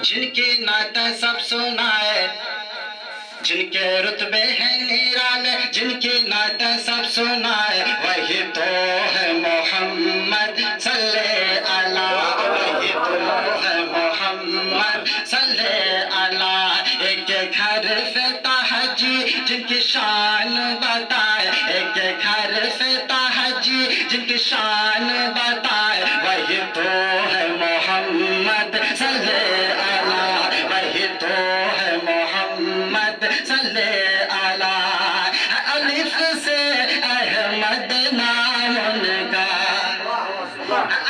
جن کی نعت سب سنائے، جن کے رتبے ہیں نرالے، جن کی نعت سب سنائے، وہی تو ہے محمد صلی اللہ، وہی تو ہے محمد صلی اللہ۔ ایک گھر فتح جی جن کی شان بتائے، ایک گھر فتح جی جن کی شان بتائے، وہی تو ہے محمد صلی اللہ، وہی تو ہے محمد صلی اللہ۔ الف سے احمد نام ان کا،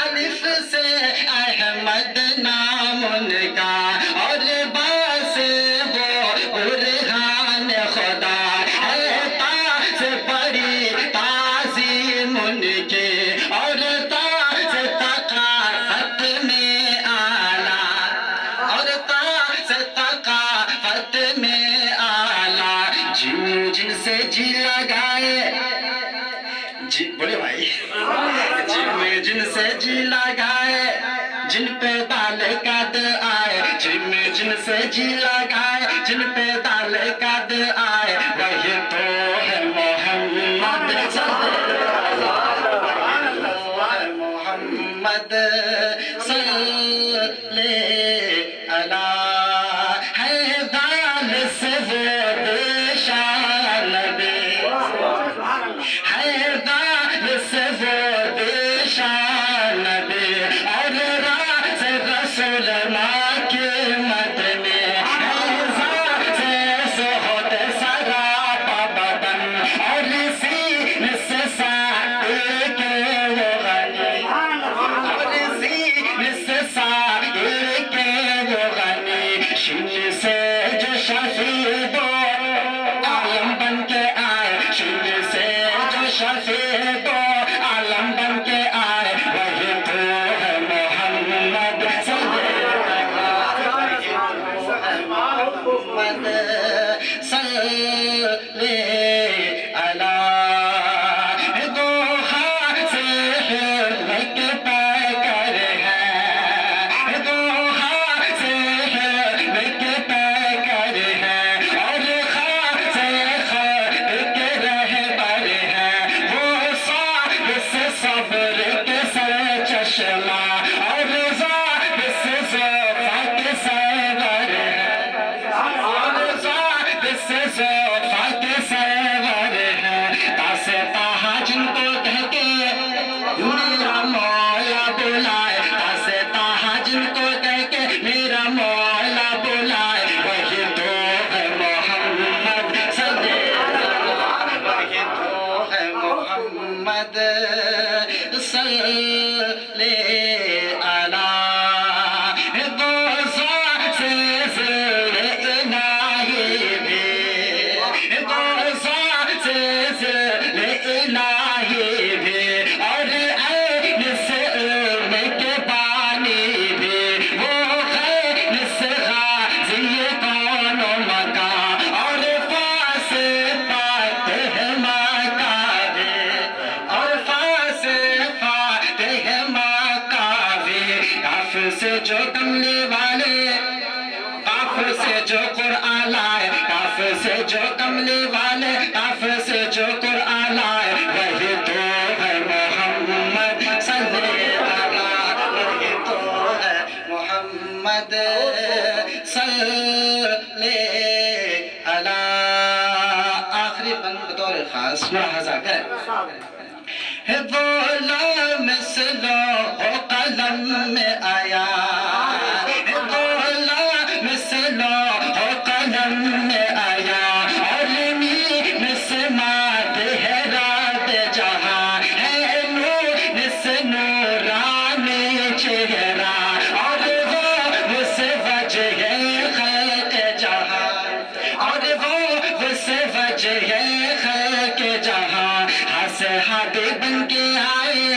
الف سے احمد نام ان کا، اور با سے وہ برہان خدا ہے، تا سے بڑی تعظیم ان کی، اور تا سے ثقافت میں اعلیٰ، اور تا سے ثقافت میں اعلیٰ۔ جن سے جی لگائے، جی بولے بھائی، جن سے جی لگائے، جن پہ دال قد آئے، جن سے جی لگائے، جن پہ دال قد آئے، وہی تو ہے محمد صلی اللہ، محمد صلی اللہ۔ ہے دال سے وہ بشان نبی، ہے دال سے وہ بشان نبی، اور راہ سے رسول ماں کی مدنی، ہے ذات سے سہت سراپا بدن، اور سینے سے سائل کے وہ غنی، اور سینے سے سائل کے وہ غنی، شین سے جو شفیع دو عالم بن کے آئے، شین سے جو شفیع دو عالم بن کے آئے، وہی تو ہے محمد صلی اللہ، وہی تو ہے محمد صلی اللہ۔ دو ہاتھ سے ہلک پیکر ہے، دو ہاتھ سے ہلک پیکر ہے، اور خاک سے خلق رہبر ہے، وہ صاحب سے صبر کے سر چشمہ، اور ذات سے ذوفا کے سرور ہے، اور ذات سے ذوفا کے سرور ہے۔ تاس تہا جن کو کہہ کے میرا مولا بلائے، تاس تہا جن کو کہہ کے میرا مولا بلائے، وہی تو ہے محمد صلی اللہ، وہی تو ہے محمد صلی اللہ۔ دو ذات سے ذل الہی بھی، دو ذات سے ذل الہی بھی، اور عین سے علم کے بانی بھی، وہ خیر سے غازی کون و مکان، اور فاس فاتح مکہ بھی، اور فاس فاتح مکہ بھی۔ کاف سے جو کملی والے، کاف سے جو قرآن لائے، کاف سے جو کملی والے، کاف سے جو قرآن لائے، وہی تو ہے محمد صلی اللہ، وہی تو ہے محمد صلی اللہ۔ آخری بند بطور خاص ملاحظہ کریں، ہے وہ لامثل ہو قلم میں آیا، ہے وہ لامثل ہو قلم میں آیا، عالمین سے مات ہے رات جہاں، ہے نور سے نورانی چہرہ، اور وہ سے وجہ خلق جہاں، اور وہ سے وجہ خلق جہاں۔ ہاتھ ہاتھ بن کے آئے،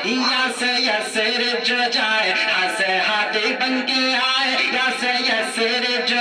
یا سے یسر جو جائے، ہاتھ ہاتھ بن کے آئے، یا سے یسر جو